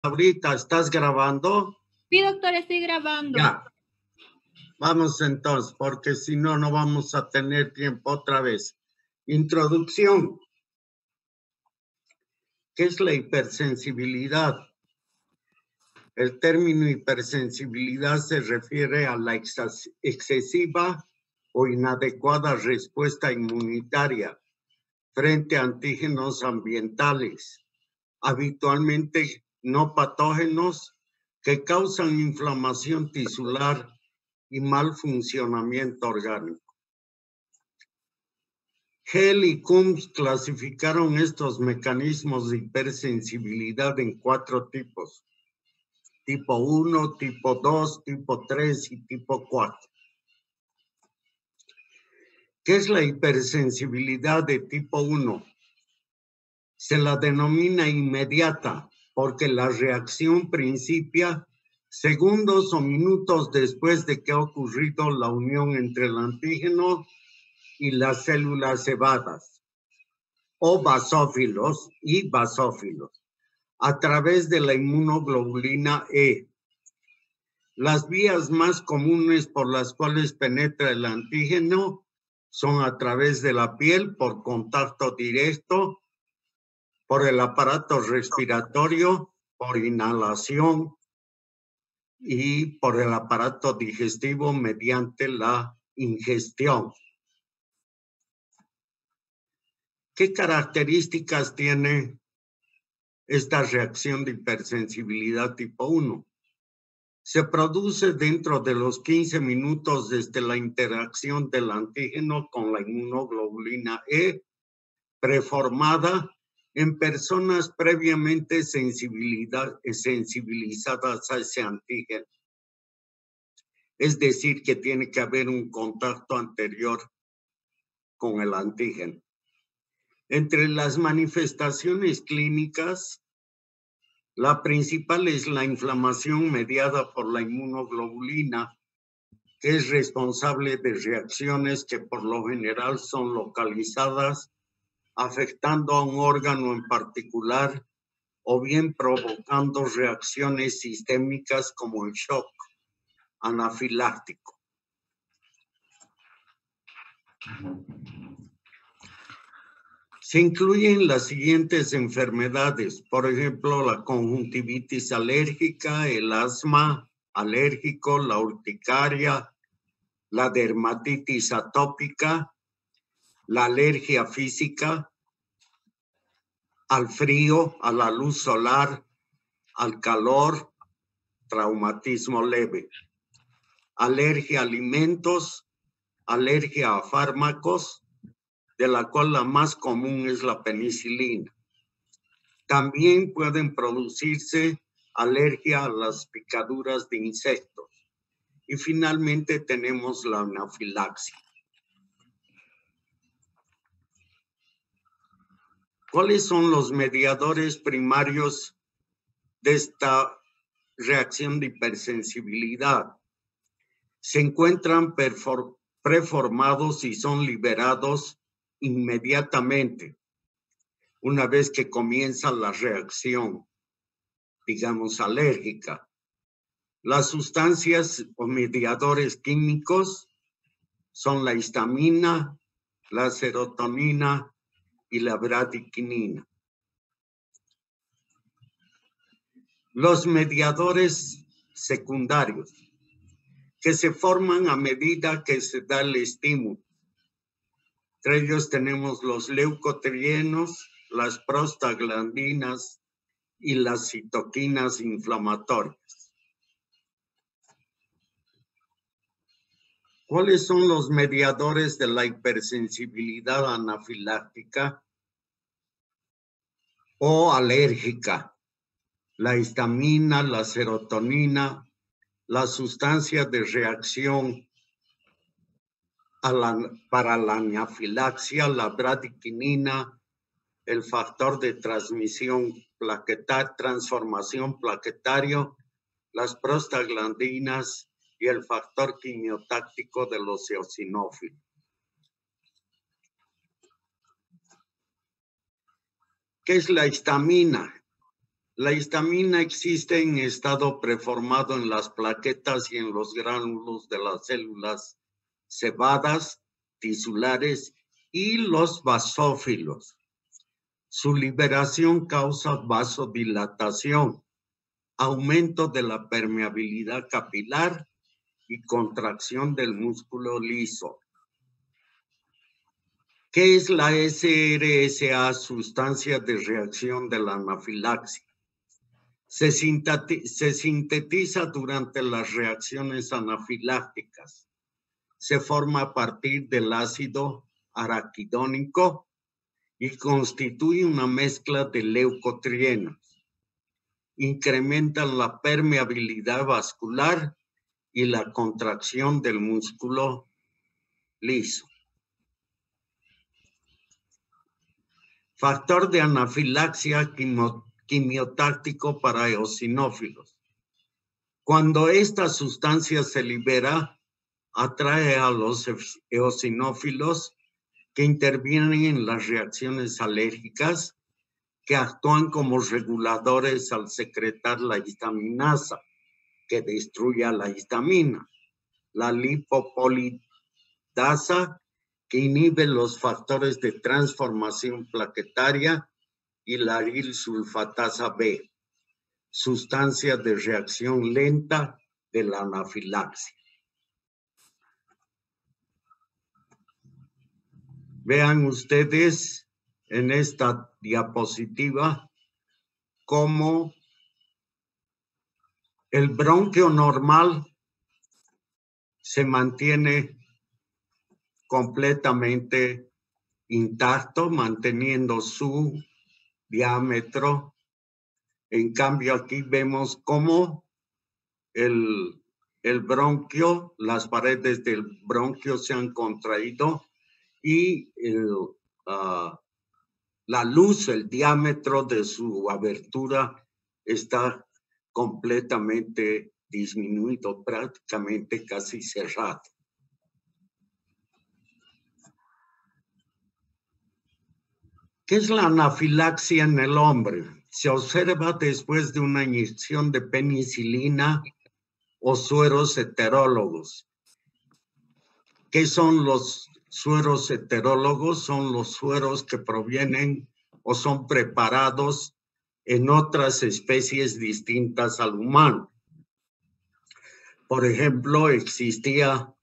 Ahorita, ¿estás grabando? Sí, doctor, estoy grabando. Ya. Vamos entonces, porque si no, no vamos a tener tiempo otra vez. Introducción. ¿Qué es la hipersensibilidad? El término hipersensibilidad se refiere a la excesiva o inadecuada respuesta inmunitaria frente a antígenos ambientales, habitualmente no patógenos, que causan inflamación tisular y mal funcionamiento orgánico. Hell y Coombs clasificaron estos mecanismos de hipersensibilidad en 4 tipos: tipo 1, tipo 2, tipo 3 y tipo 4. ¿Qué es la hipersensibilidad de tipo 1? Se la denomina inmediata porque la reacción principia segundos o minutos después de que ha ocurrido la unión entre el antígeno y las células cebadas o basófilos y basófilos a través de la inmunoglobulina E. Las vías más comunes por las cuales penetra el antígeno son a través de la piel por contacto directo, por el aparato respiratorio, por inhalación y por el aparato digestivo mediante la ingestión. ¿Qué características tiene esta reacción de hipersensibilidad tipo 1? Se produce dentro de los 15 minutos desde la interacción del antígeno con la inmunoglobulina E preformada en personas previamente sensibilizadas a ese antígeno. Es decir, que tiene que haber un contacto anterior con el antígeno. Entre las manifestaciones clínicas, la principal es la inflamación mediada por la inmunoglobulina, que es responsable de reacciones que por lo general son localizadas, afectando a un órgano en particular o bien provocando reacciones sistémicas como el shock anafiláctico. Se incluyen las siguientes enfermedades, por ejemplo, la conjuntivitis alérgica, el asma alérgico, la urticaria, la dermatitis atópica, la alergia física, al frío, a la luz solar, al calor, traumatismo leve, alergia a alimentos, alergia a fármacos, de la cual la más común es la penicilina. También pueden producirse alergia a las picaduras de insectos. Y finalmente tenemos la anafilaxia. ¿Cuáles son los mediadores primarios de esta reacción de hipersensibilidad? Se encuentran preformados y son liberados inmediatamente una vez que comienza la reacción, digamos, alérgica. Las sustancias o mediadores químicos son la histamina, la serotonina y la bradiquinina. Los mediadores secundarios que se forman a medida que se da el estímulo. Entre ellos tenemos los leucotrienos, las prostaglandinas y las citoquinas inflamatorias. ¿Cuáles son los mediadores de la hipersensibilidad anafiláctica o alérgica? La histamina, la serotonina, la sustancia de reacción para la anafilaxia, la bradiquinina, el factor de transmisión transformación plaquetario, las prostaglandinas y el factor quimiotáctico de los eosinófilos. ¿Qué es la histamina? La histamina existe en estado preformado en las plaquetas y en los gránulos de las células cebadas, tisulares y los basófilos. Su liberación causa vasodilatación, aumento de la permeabilidad capilar y contracción del músculo liso. ¿Qué es la SRSA, sustancia de reacción de la anafilaxia? Se sintetiza durante las reacciones anafilácticas. Se forma a partir del ácido araquidónico y constituye una mezcla de leucotrienos. Incrementan la permeabilidad vascular y la contracción del músculo liso. Factor de anafilaxia quimiotáctico para eosinófilos. Cuando esta sustancia se libera, atrae a los eosinófilos que intervienen en las reacciones alérgicas que actúan como reguladores al secretar la histaminasa, que destruye a la histamina, la lipopolidasa, que inhibe los factores de transformación plaquetaria, y la aril sulfatasa B, sustancia de reacción lenta de la anafilaxia. Vean ustedes en esta diapositiva cómo el bronquio normal se mantiene completamente intacto, manteniendo su diámetro. En cambio, aquí vemos cómo el bronquio, las paredes del bronquio se han contraído y la luz, el diámetro de su abertura está completamente disminuido, prácticamente casi cerrado. ¿Qué es la anafilaxia en el hombre? Se observa después de una inyección de penicilina o sueros heterólogos. ¿Qué son los sueros heterólogos? Son los sueros que provienen o son preparados en otras especies distintas al humano. Por ejemplo, existía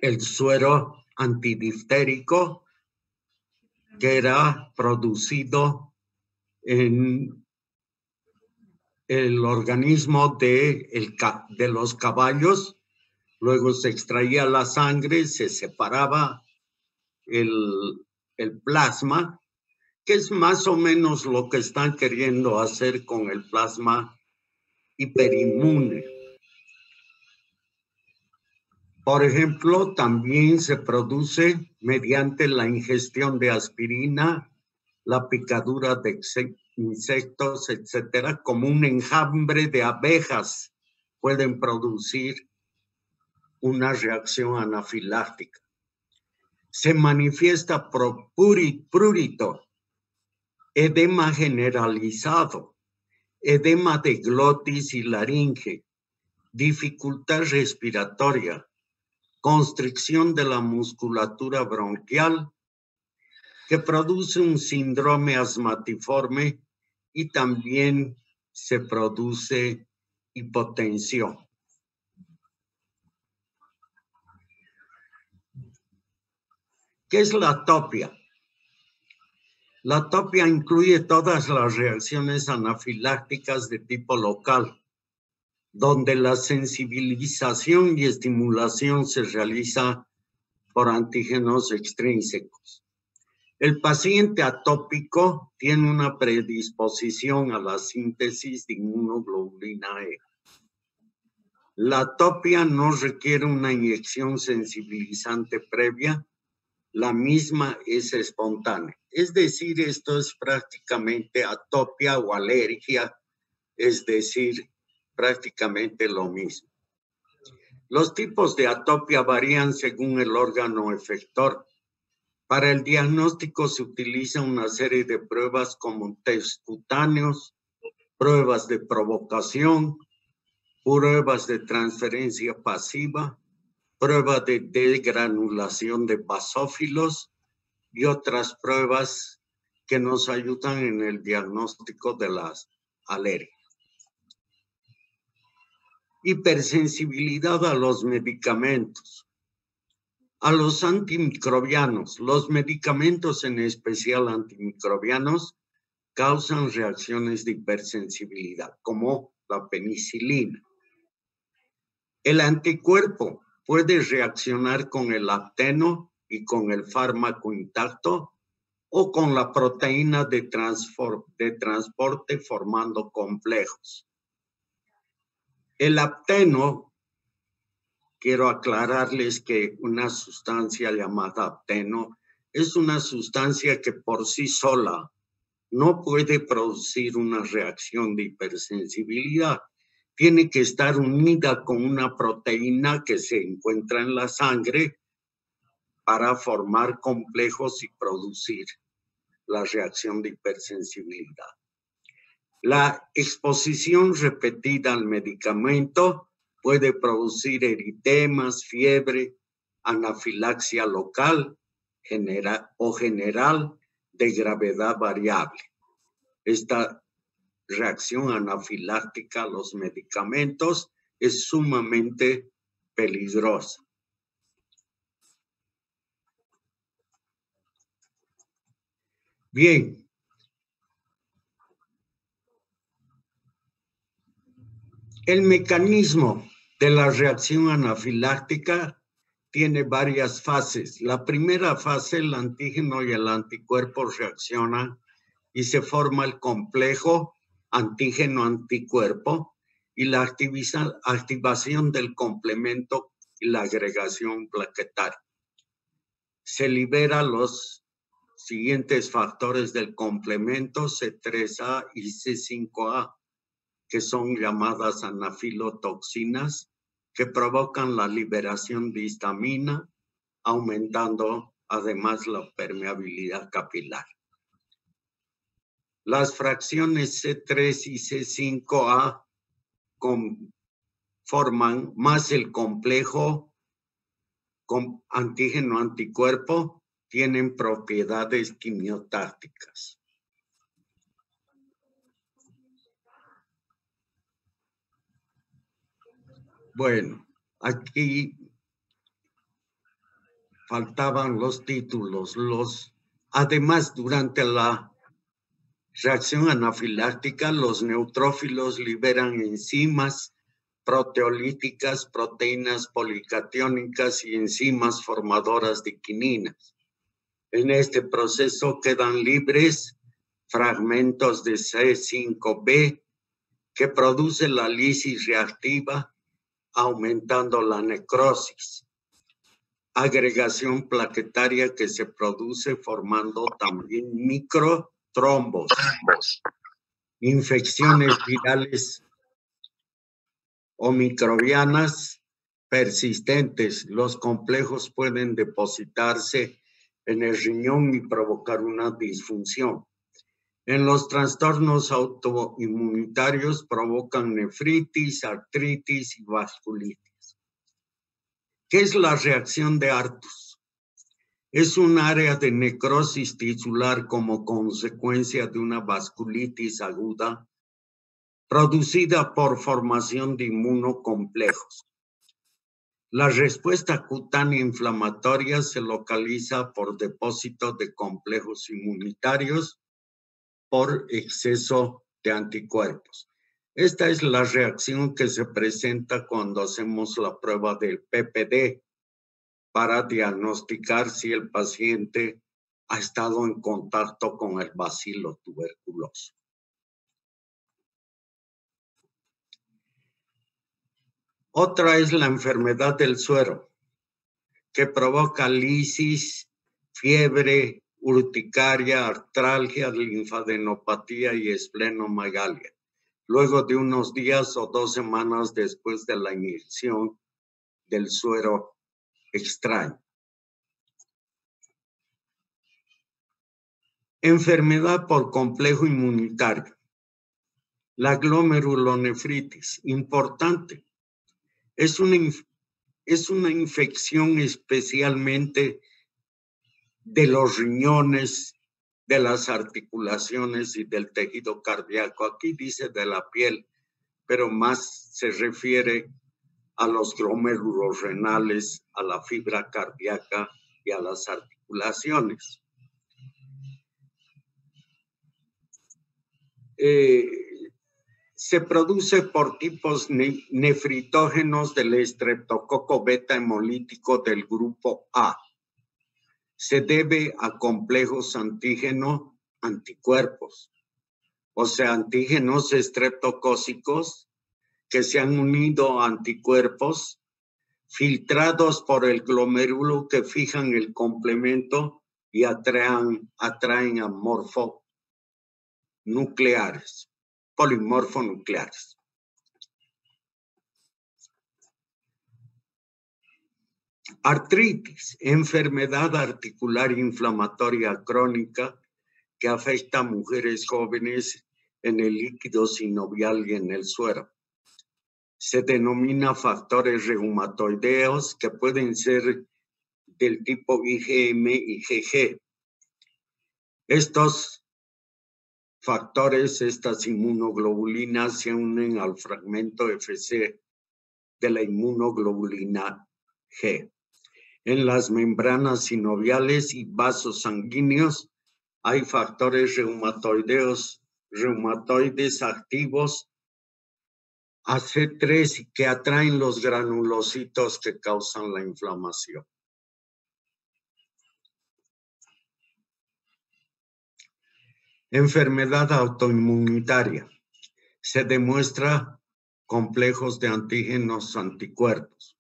el suero antidiftérico, que era producido en el organismo de los caballos. Luego se extraía la sangre, se separaba el plasma, que es más o menos lo que están queriendo hacer con el plasma hiperinmune. Por ejemplo, también se produce mediante la ingestión de aspirina, la picadura de insectos, etcétera, como un enjambre de abejas pueden producir una reacción anafiláctica. Se manifiesta prurito, edema generalizado, edema de glotis y laringe, dificultad respiratoria, constricción de la musculatura bronquial, que produce un síndrome asmatiforme y también se produce hipotensión. ¿Qué es la atopia? La atopia incluye todas las reacciones anafilácticas de tipo local, donde la sensibilización y estimulación se realiza por antígenos extrínsecos. El paciente atópico tiene una predisposición a la síntesis de inmunoglobulina E. La atopia no requiere una inyección sensibilizante previa, la misma es espontánea. Es decir, esto es prácticamente atopia o alergia, es decir, prácticamente lo mismo. Los tipos de atopia varían según el órgano efector. Para el diagnóstico se utiliza una serie de pruebas como test cutáneos, pruebas de provocación, pruebas de transferencia pasiva, prueba de degranulación de basófilos y otras pruebas que nos ayudan en el diagnóstico de las alergias. Hipersensibilidad a los medicamentos. A los antimicrobianos, los medicamentos en especial antimicrobianos causan reacciones de hipersensibilidad, como la penicilina. El anticuerpo puede reaccionar con el apteno y con el fármaco intacto o con la proteína de transporte formando complejos. El apteno, quiero aclararles que una sustancia llamada apteno es una sustancia que por sí sola no puede producir una reacción de hipersensibilidad. Tiene que estar unida con una proteína que se encuentra en la sangre para formar complejos y producir la reacción de hipersensibilidad. La exposición repetida al medicamento puede producir eritemas, fiebre, anafilaxia local o general de gravedad variable. Esta reacción anafiláctica a los medicamentos es sumamente peligrosa. Bien. El mecanismo de la reacción anafiláctica tiene varias fases. La primera fase, el antígeno y el anticuerpo reaccionan y se forma el complejo antígeno-anticuerpo y la activación del complemento y la agregación plaquetaria. Se liberan los siguientes factores del complemento, C3A y C5A, que son llamadas anafilotoxinas, que provocan la liberación de histamina, aumentando además la permeabilidad capilar. Las fracciones C3 y C5A forman más el complejo antígeno-anticuerpo, tienen propiedades quimiotácticas. Bueno, aquí faltaban los títulos. Además, durante la reacción anafiláctica, los neutrófilos liberan enzimas proteolíticas, proteínas policatiónicas y enzimas formadoras de quininas. En este proceso quedan libres fragmentos de C5b que produce la lisis reactiva, aumentando la necrosis. Agregación plaquetaria que se produce formando también microtrombos. Infecciones virales o microbianas persistentes. Los complejos pueden depositarse en el riñón y provocar una disfunción. En los trastornos autoinmunitarios provocan nefritis, artritis y vasculitis. ¿Qué es la reacción de Artus? Es un área de necrosis tisular como consecuencia de una vasculitis aguda producida por formación de inmunocomplejos. La respuesta cutánea inflamatoria se localiza por depósito de complejos inmunitarios por exceso de anticuerpos. Esta es la reacción que se presenta cuando hacemos la prueba del PPD para diagnosticar si el paciente ha estado en contacto con el bacilo tuberculoso. Otra es la enfermedad del suero, que provoca lisis, fiebre, urticaria, artralgia, linfadenopatía y esplenomegalia, luego de unos días o 2 semanas después de la inyección del suero extraño. Enfermedad por complejo inmunitario. La glomerulonefritis, importante, es una infección especialmente de los riñones, de las articulaciones y del tejido cardíaco. Aquí dice de la piel, pero más se refiere a los glomérulos renales, a la fibra cardíaca y a las articulaciones. Se produce por tipos nefritógenos del estreptococo beta hemolítico del grupo A. Se debe a complejos antígeno-anticuerpos, o sea, antígenos estreptocócicos que se han unido a anticuerpos filtrados por el glomérulo que fijan el complemento y atraen a morfonucleares, polimorfonucleares. Artritis, enfermedad articular inflamatoria crónica que afecta a mujeres jóvenes en el líquido sinovial y en el suero. Se denomina factores reumatoideos que pueden ser del tipo IgM y IgG. Estos factores, estas inmunoglobulinas se unen al fragmento Fc de la inmunoglobulina G. En las membranas sinoviales y vasos sanguíneos hay factores reumatoides activos AC3 que atraen los granulocitos que causan la inflamación. Enfermedad autoinmunitaria. Se demuestra complejos de antígenos anticuerpos.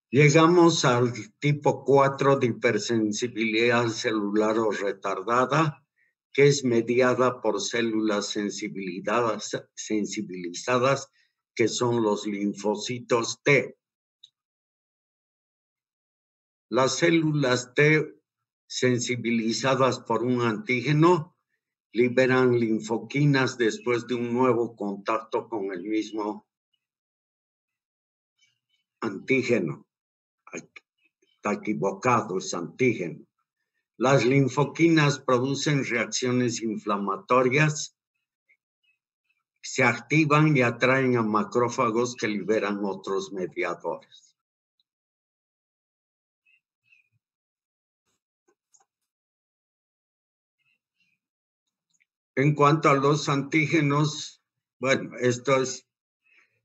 Llegamos al tipo 4 de hipersensibilidad celular o retardada, que es mediada por células sensibilizadas, que son los linfocitos T. Las células T sensibilizadas por un antígeno liberan linfoquinas después de un nuevo contacto con el mismo antígeno. Está equivocado, es antígeno. Las linfoquinas producen reacciones inflamatorias, se activan y atraen a macrófagos que liberan otros mediadores. En cuanto a los antígenos, bueno,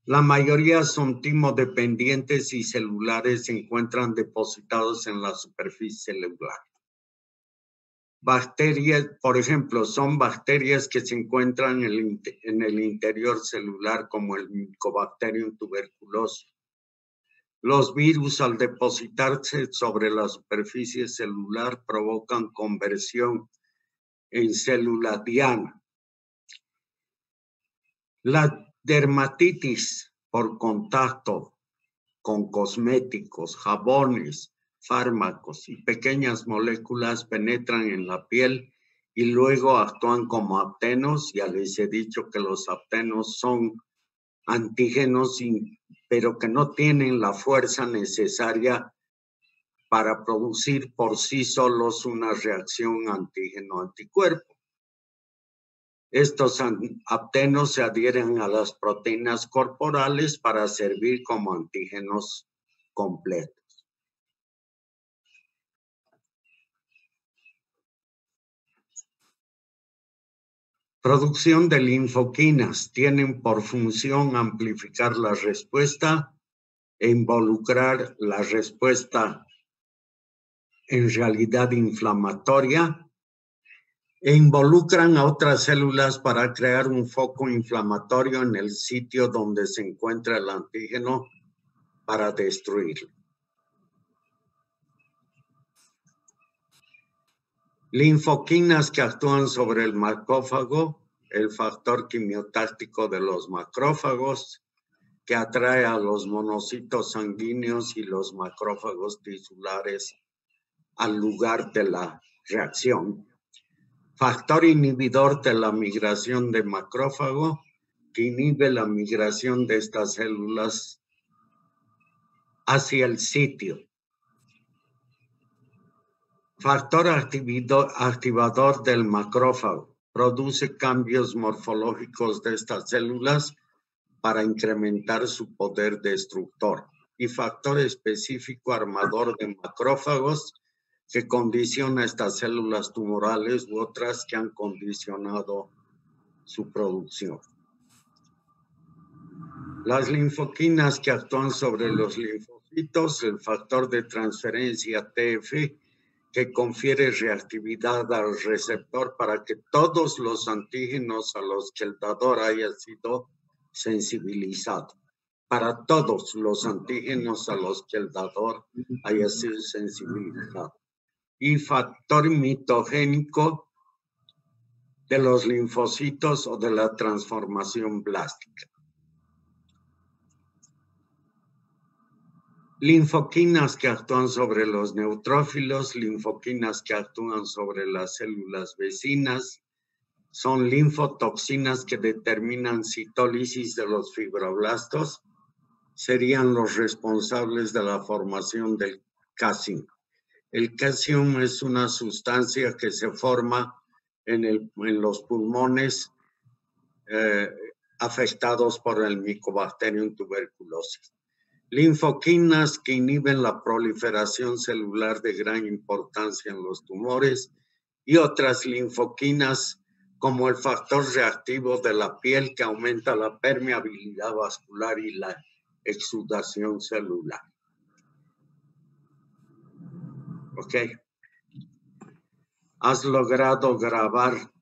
la mayoría son timodependientes y celulares, se encuentran depositados en la superficie celular. Bacterias, por ejemplo, son bacterias que se encuentran en el interior celular, como el Mycobacterium tuberculosis. Los virus, al depositarse sobre la superficie celular, provocan conversión en célula diana. La dermatitis por contacto con cosméticos, jabones, fármacos y pequeñas moléculas penetran en la piel y luego actúan como aptenos. Ya les he dicho que los aptenos son antígenos, pero que no tienen la fuerza necesaria para producir por sí solos una reacción antígeno-anticuerpo. Estos aptenos se adhieren a las proteínas corporales para servir como antígenos completos. Producción de linfoquinas tienen por función amplificar la respuesta e involucrar la respuesta en realidad inflamatoria e involucran a otras células para crear un foco inflamatorio en el sitio donde se encuentra el antígeno para destruirlo. Linfoquinas que actúan sobre el macrófago, el factor quimiotáctico de los macrófagos, que atrae a los monocitos sanguíneos y los macrófagos tisulares al lugar de la reacción. Factor inhibidor de la migración de macrófago, que inhibe la migración de estas células hacia el sitio. Factor activador del macrófago. Produce cambios morfológicos de estas células para incrementar su poder destructor. Y factor específico armador de macrófagos, que condiciona estas células tumorales u otras que han condicionado su producción. Las linfoquinas que actúan sobre los linfocitos, el factor de transferencia TF, que confiere reactividad al receptor para que todos los antígenos a los que el dador haya sido sensibilizado. Para todos los antígenos a los que el dador haya sido sensibilizado. Y factor mitogénico de los linfocitos o de la transformación blástica. Linfoquinas que actúan sobre los neutrófilos, linfoquinas que actúan sobre las células vecinas, son linfotoxinas que determinan citólisis de los fibroblastos, serían los responsables de la formación del calcium. El calcium es una sustancia que se forma en los pulmones afectados por el Mycobacterium tuberculosis. Linfoquinas que inhiben la proliferación celular de gran importancia en los tumores y otras linfoquinas como el factor reactivo de la piel que aumenta la permeabilidad vascular y la exudación celular. ¿Ok? ¿Has logrado grabar